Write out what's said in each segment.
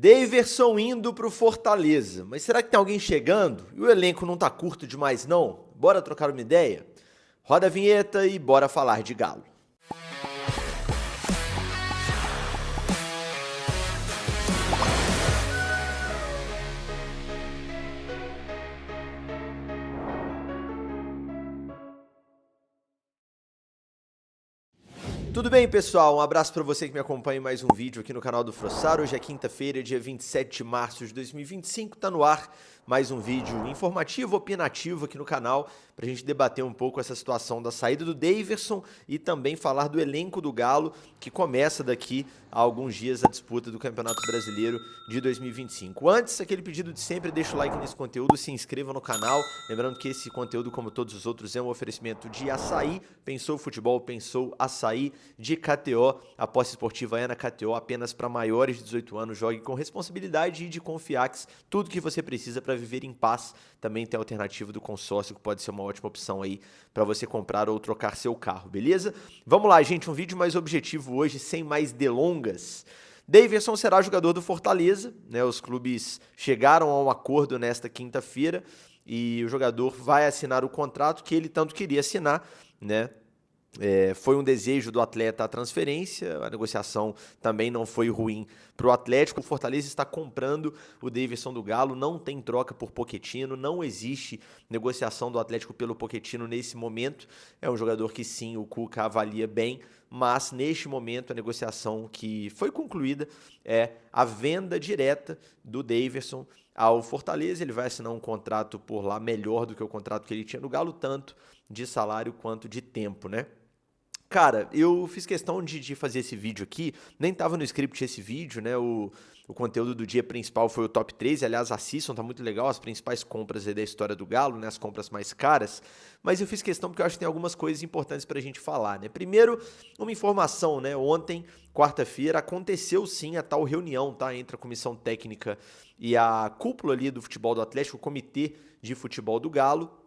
Daverson indo pro Fortaleza. Mas será que tem alguém chegando? E o elenco não tá curto demais, não? Bora trocar uma ideia? Roda a vinheta e bora falar de Galo. Tudo bem, pessoal? Um abraço para você que me acompanha em mais um vídeo aqui no canal do Frossar. Hoje é quinta-feira, dia 27 de março de 2025. Tá no ar mais um vídeo informativo, opinativo aqui no canal, para a gente debater um pouco essa situação da saída do Daverson e também falar do elenco do Galo, que começa daqui a alguns dias a disputa do Campeonato Brasileiro de 2025. Antes, aquele pedido de sempre, deixa o like nesse conteúdo, se inscreva no canal. Lembrando que esse conteúdo, como todos os outros, é um oferecimento de Açaí. Pensou futebol, pensou Açaí. De KTO, a aposta esportiva é na KTO, apenas para maiores de 18 anos. Jogue com responsabilidade e de Confiax, tudo que você precisa para viver em paz. Também tem a alternativa do consórcio, que pode ser uma ótima opção aí para você comprar ou trocar seu carro, beleza? Vamos lá, gente, um vídeo mais objetivo hoje, sem mais delongas. Daverson será jogador do Fortaleza, né? Os clubes chegaram a um acordo nesta quinta-feira e o jogador vai assinar o contrato que ele tanto queria assinar, né? Foi um desejo do atleta a transferência, a negociação também não foi ruim para o Atlético. O Fortaleza está comprando o Daverson do Galo, não tem troca por Pochettino, não existe negociação do Atlético pelo Pochettino nesse momento. É um jogador que sim, o Cuca avalia bem, mas neste momento a negociação que foi concluída é a venda direta do Daverson ao Fortaleza. Ele vai assinar um contrato por lá melhor do que o contrato que ele tinha no Galo, tanto de salário quanto de tempo, né? Cara, eu fiz questão de fazer esse vídeo aqui, nem tava no script esse vídeo, né? O conteúdo do dia principal foi o top 13, aliás, assistam, tá muito legal, as principais compras aí da história do Galo, né? As compras mais caras, mas eu fiz questão porque eu acho que tem algumas coisas importantes pra gente falar, né? Primeiro, uma informação, né? Ontem, quarta-feira, aconteceu sim a tal reunião, tá? Entre a comissão técnica e a cúpula ali do futebol do Atlético, o comitê de futebol do Galo.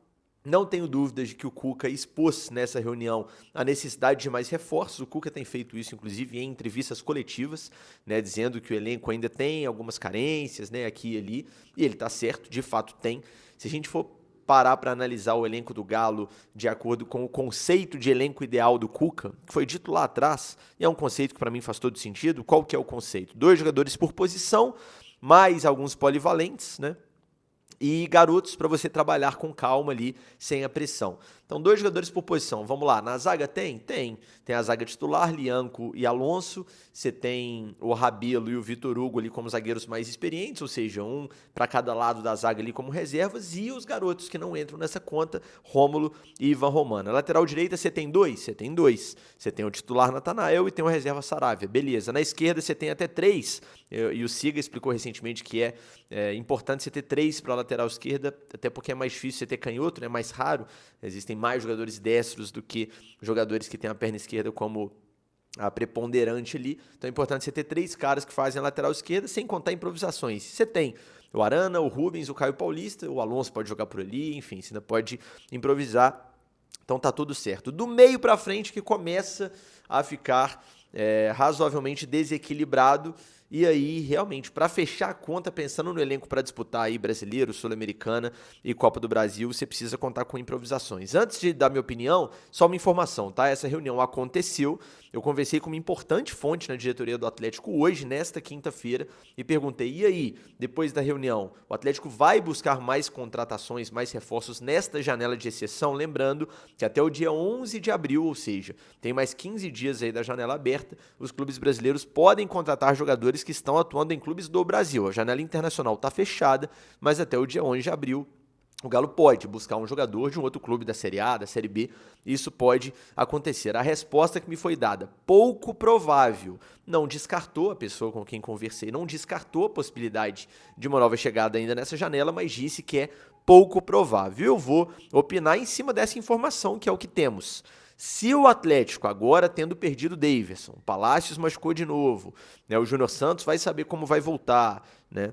Não tenho dúvidas de que o Cuca expôs nessa reunião a necessidade de mais reforços. O Cuca tem feito isso, inclusive, em entrevistas coletivas, né, dizendo que o elenco ainda tem algumas carências, né, aqui e ali, e ele está certo, de fato tem. Se a gente for parar para analisar o elenco do Galo de acordo com o conceito de elenco ideal do Cuca, que foi dito lá atrás, e é um conceito que para mim faz todo sentido. Qual que é o conceito? 2 jogadores por posição, mais alguns polivalentes, né? E garotos para você trabalhar com calma ali, sem a pressão. Então, 2 jogadores por posição. Vamos lá, na zaga tem? Tem. Tem a zaga titular, Lianco e Alonso. Você tem o Rabelo e o Vitor Hugo ali como zagueiros mais experientes, ou seja, um para cada lado da zaga ali como reservas. E os garotos que não entram nessa conta, Rômulo e Ivan Romano. Na lateral direita você tem 2? Você tem 2. Você tem o titular Natanael e tem o reserva Saravia. Beleza. Na esquerda você tem até 3. E o Siga explicou recentemente que é importante você ter 3 para a lateral esquerda, até porque é mais difícil você ter canhoto, né? Mais raro. Existem mais jogadores destros do que jogadores que têm a perna esquerda como a preponderante ali. Então é importante você ter 3 caras que fazem a lateral esquerda, sem contar improvisações. Você tem o Arana, o Rubens, o Caio Paulista, o Alonso pode jogar por ali, enfim, você ainda pode improvisar. Então tá tudo certo. Do meio para frente que começa a ficar razoavelmente desequilibrado. E aí, realmente, para fechar a conta, pensando no elenco para disputar aí Brasileiro, Sul-Americana e Copa do Brasil, você precisa contar com improvisações. Antes de dar minha opinião, só uma informação, tá? Essa reunião aconteceu, eu conversei com uma importante fonte na diretoria do Atlético hoje, nesta quinta-feira, e perguntei, e aí, depois da reunião, o Atlético vai buscar mais contratações, mais reforços nesta janela de exceção? Lembrando que até o dia 11 de abril, ou seja, tem mais 15 dias aí da janela aberta, os clubes brasileiros podem contratar jogadores que estão atuando em clubes do Brasil. A janela internacional está fechada, mas até o dia 11 de abril o Galo pode buscar um jogador de um outro clube da Série A, da Série B. Isso pode acontecer. A resposta que me foi dada, pouco provável. Não descartou, a pessoa com quem conversei, não descartou a possibilidade de uma nova chegada ainda nessa janela, mas disse que é pouco provável. Eu vou opinar em cima dessa informação, que é o que temos. Se o Atlético, agora tendo perdido o Daverson, o Palácios machucou de novo, né, o Júnior Santos vai saber como vai voltar, né?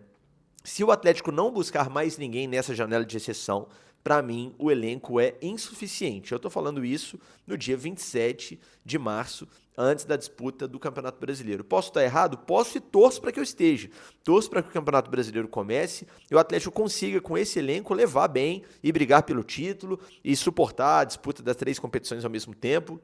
Se o Atlético não buscar mais ninguém nessa janela de exceção para mim o elenco é insuficiente. Eu estou falando isso no dia 27 de março, antes da disputa do Campeonato Brasileiro. Posso estar errado? Posso, e torço para que eu esteja. Torço para que o Campeonato Brasileiro comece e o Atlético consiga, com esse elenco, levar bem e brigar pelo título e suportar a disputa das 3 competições ao mesmo tempo.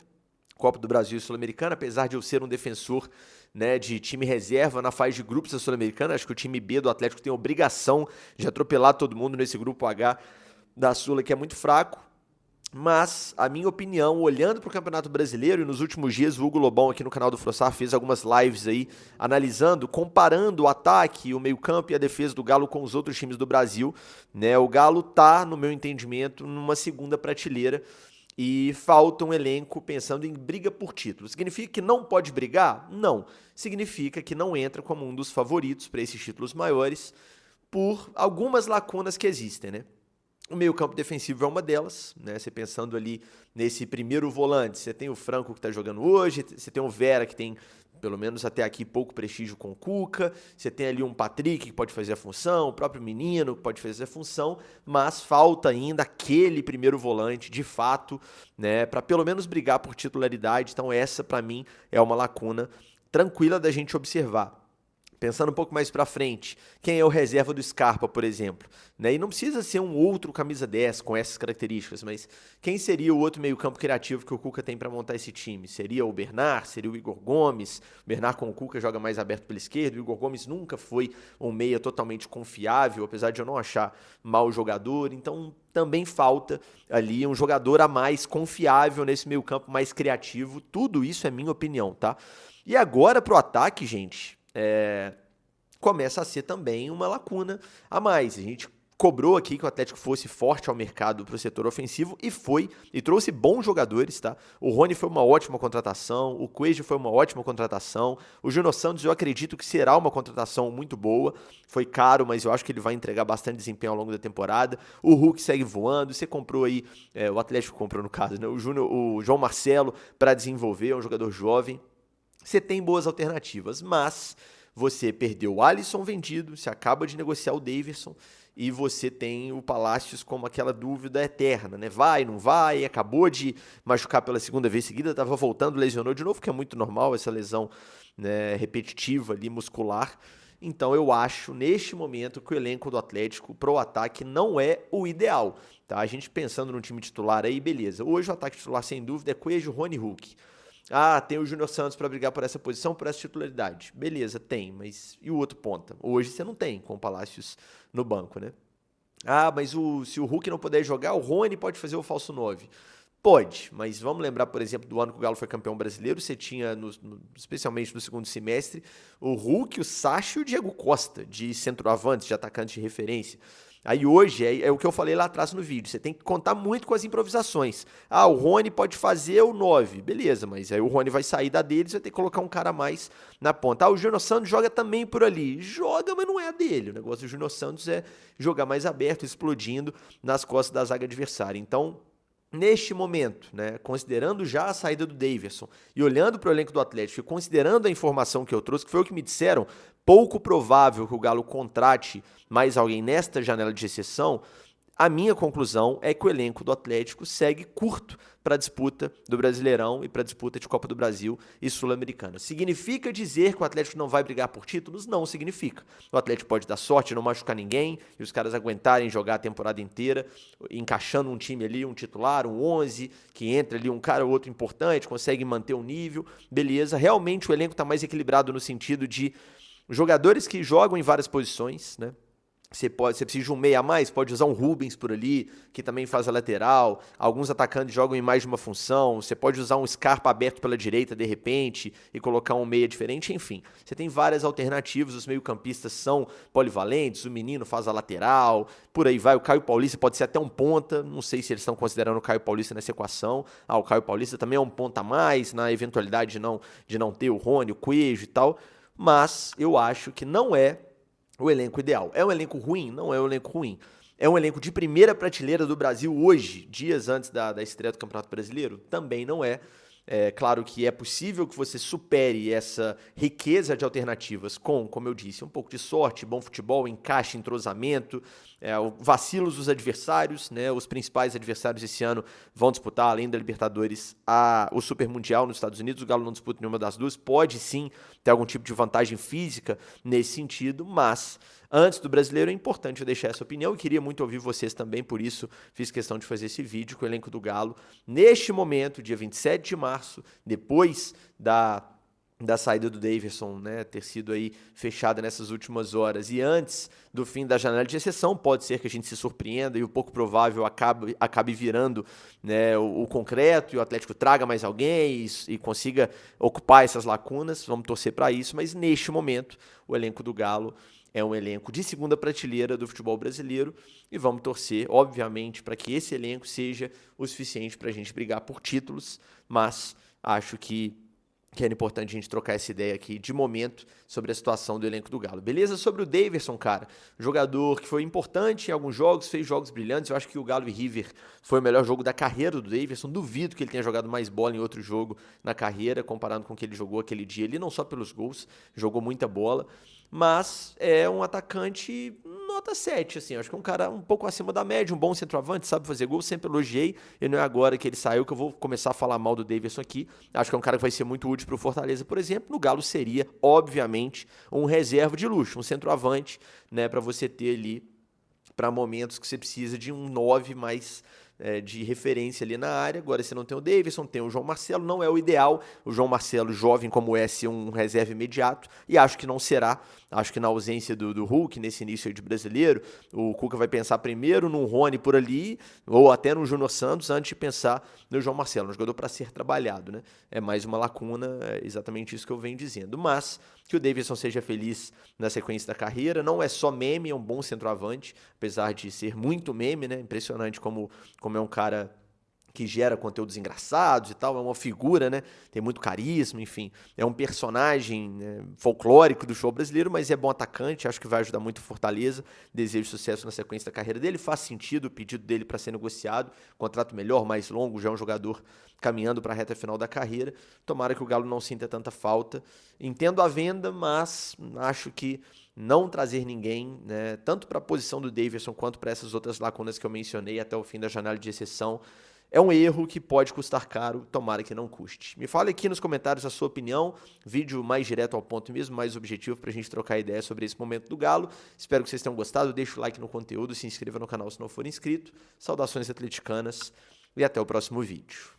Copa do Brasil e Sul-Americana, apesar de eu ser um defensor, né, de time reserva na fase de grupos da Sul-Americana, acho que o time B do Atlético tem a obrigação de atropelar todo mundo nesse grupo H da Sula, que é muito fraco. Mas, a minha opinião, olhando para o Campeonato Brasileiro, e nos últimos dias o Hugo Lobão aqui no canal do Frossar fez algumas lives aí, analisando, comparando o ataque, o meio-campo e a defesa do Galo com os outros times do Brasil, né? O Galo tá, no meu entendimento, numa segunda prateleira e falta um elenco pensando em briga por título. Significa que não pode brigar? Não. Significa que não entra como um dos favoritos para esses títulos maiores por algumas lacunas que existem, né? O meio-campo defensivo é uma delas, né? Você pensando ali nesse primeiro volante, você tem o Franco que está jogando hoje, você tem o Vera que tem, pelo menos até aqui, pouco prestígio com o Cuca, você tem ali um Patrick que pode fazer a função, o próprio Menino que pode fazer a função, mas falta ainda aquele primeiro volante, de fato, né? Para pelo menos brigar por titularidade. Então essa, para mim, é uma lacuna tranquila da gente observar. Pensando um pouco mais pra frente, quem é o reserva do Scarpa, por exemplo? Né? E não precisa ser um outro camisa 10 com essas características, mas quem seria o outro meio-campo criativo que o Cuca tem para montar esse time? Seria o Bernard? Seria o Igor Gomes? O Bernard com o Cuca joga mais aberto pela esquerda, o Igor Gomes nunca foi um meia totalmente confiável, apesar de eu não achar mau jogador, então também falta ali um jogador a mais confiável nesse meio-campo, mais criativo. Tudo isso é minha opinião, tá? E agora pro ataque, gente, começa a ser também uma lacuna a mais. A gente cobrou aqui que o Atlético fosse forte ao mercado para o setor ofensivo e foi, e trouxe bons jogadores, tá? O Rony foi uma ótima contratação, o Cuejo foi uma ótima contratação, o Júnior Santos eu acredito que será uma contratação muito boa, foi caro, mas eu acho que ele vai entregar bastante desempenho ao longo da temporada. O Hulk segue voando, você comprou aí, o Atlético comprou no caso, né? O João Marcelo para desenvolver, é um jogador jovem. Você tem boas alternativas, mas você perdeu o Alisson vendido, você acaba de negociar o Daverson e você tem o Palácios como aquela dúvida eterna, né? Vai, não vai, acabou de machucar pela segunda vez seguida, estava voltando, lesionou de novo, que é muito normal essa lesão, né, repetitiva ali, muscular. Então eu acho, neste momento, que o elenco do Atlético pro ataque não é o ideal, tá? A gente pensando no time titular aí, beleza. Hoje o ataque titular, sem dúvida, é Cuejo, Rony, Hulk. Ah, tem o Júnior Santos para brigar por essa posição, por essa titularidade. Beleza, tem, mas e o outro ponta? Hoje você não tem, com o Palácios no banco, né? Ah, mas se o Hulk não puder jogar, o Rony pode fazer o falso 9. Pode, mas vamos lembrar, por exemplo, do ano que o Galo foi campeão brasileiro, você tinha, especialmente no segundo semestre, o Hulk, o Sacha e o Diego Costa, de centroavantes, de atacantes de referência. Aí hoje, é o que eu falei lá atrás no vídeo, você tem que contar muito com as improvisações. Ah, o Rony pode fazer o 9, beleza, mas aí o Rony vai sair da deles, vai ter que colocar um cara a mais na ponta. Ah, o Júnior Santos joga também por ali. Joga, mas não é a dele. O negócio do Júnior Santos é jogar mais aberto, explodindo nas costas da zaga adversária. Então, neste momento, né, considerando já a saída do Daverson e olhando para o elenco do Atlético e considerando a informação que eu trouxe, que foi o que me disseram, pouco provável que o Galo contrate mais alguém nesta janela de exceção, a minha conclusão é que o elenco do Atlético segue curto para a disputa do Brasileirão e para a disputa de Copa do Brasil e Sul-Americana. Significa dizer que o Atlético não vai brigar por títulos? Não significa. O Atlético pode dar sorte, não machucar ninguém e os caras aguentarem jogar a temporada inteira, encaixando um time ali, um titular, um 11, que entra ali um cara ou outro importante, consegue manter o nível, beleza. Realmente o elenco está mais equilibrado no sentido de jogadores que jogam em várias posições, né? Você precisa de um meia a mais, pode usar um Rubens por ali, que também faz a lateral. Alguns atacantes jogam em mais de uma função. Você pode usar um Scarpa aberto pela direita, de repente, e colocar um meia diferente. Enfim, você tem várias alternativas. Os meio-campistas são polivalentes. O Menino faz a lateral, por aí vai. O Caio Paulista pode ser até um ponta. Não sei se eles estão considerando o Caio Paulista nessa equação. Ah, o Caio Paulista também é um ponta a mais, na eventualidade de não ter o Rony, o Cuejo e tal. Mas eu acho que não é o elenco ideal. É um elenco ruim? Não é um elenco ruim. É um elenco de primeira prateleira do Brasil hoje, dias antes da estreia do Campeonato Brasileiro? Também não é. É claro que é possível que você supere essa riqueza de alternativas com, como eu disse, um pouco de sorte, bom futebol, encaixe, entrosamento, vacilos dos adversários, né? Os principais adversários esse ano vão disputar, além da Libertadores, o Super Mundial nos Estados Unidos. O Galo não disputa nenhuma das duas, pode sim ter algum tipo de vantagem física nesse sentido, mas antes do Brasileiro é importante eu deixar essa opinião e queria muito ouvir vocês também, por isso fiz questão de fazer esse vídeo com o elenco do Galo. Neste momento, dia 27 de março, depois da saída do Daverson, né, ter sido aí fechada nessas últimas horas e antes do fim da janela de exceção, pode ser que a gente se surpreenda e o pouco provável acabe virando, né, o concreto e o Atlético traga mais alguém e consiga ocupar essas lacunas. Vamos torcer para isso, mas neste momento o elenco do Galo é um elenco de segunda prateleira do futebol brasileiro e vamos torcer, obviamente, para que esse elenco seja o suficiente para a gente brigar por títulos, mas acho que era importante a gente trocar essa ideia aqui de momento sobre a situação do elenco do Galo. Beleza? Sobre o Daverson, cara, jogador que foi importante em alguns jogos, fez jogos brilhantes. Eu acho que o Galo e River foi o melhor jogo da carreira do Daverson. Duvido que ele tenha jogado mais bola em outro jogo na carreira, comparado com o que ele jogou aquele dia. Ele não só pelos gols, jogou muita bola, mas é um atacante nota 7, assim, acho que é um cara um pouco acima da média, um bom centroavante, sabe fazer gol, sempre elogiei, e não é agora que ele saiu que eu vou começar a falar mal do Daverson aqui. Acho que é um cara que vai ser muito útil para o Fortaleza, por exemplo. No Galo seria, obviamente, um reserva de luxo, um centroavante, né, para você ter ali para momentos que você precisa de um 9 mais de referência ali na área. Agora você não tem o Daverson, tem o João Marcelo, não é o ideal, o João Marcelo jovem como é ser um reserva imediato, e acho que não será. Acho que na ausência do Hulk, nesse início de Brasileiro, o Cuca vai pensar primeiro num Rony por ali, ou até no Júnior Santos, antes de pensar no João Marcelo, um jogador para ser trabalhado, né? É mais uma lacuna, é exatamente isso que eu venho dizendo. Mas que o Daverson seja feliz na sequência da carreira, não é só meme, é um bom centroavante, apesar de ser muito meme, né? Impressionante como é um cara que gera conteúdos engraçados e tal, é uma figura, né? Tem muito carisma, enfim, é um personagem, né, folclórico do show brasileiro, mas é bom atacante, acho que vai ajudar muito o Fortaleza. Desejo sucesso na sequência da carreira dele. Faz sentido o pedido dele para ser negociado, contrato melhor, mais longo, já é um jogador caminhando para a reta final da carreira. Tomara que o Galo não sinta tanta falta. Entendo a venda, mas acho que não trazer ninguém, né, tanto para a posição do Daverson quanto para essas outras lacunas que eu mencionei até o fim da janela de exceção, é um erro que pode custar caro, tomara que não custe. Me fale aqui nos comentários a sua opinião, vídeo mais direto ao ponto mesmo, mais objetivo para a gente trocar ideia sobre esse momento do Galo. Espero que vocês tenham gostado, deixa o like no conteúdo, se inscreva no canal se não for inscrito. Saudações atleticanas e até o próximo vídeo.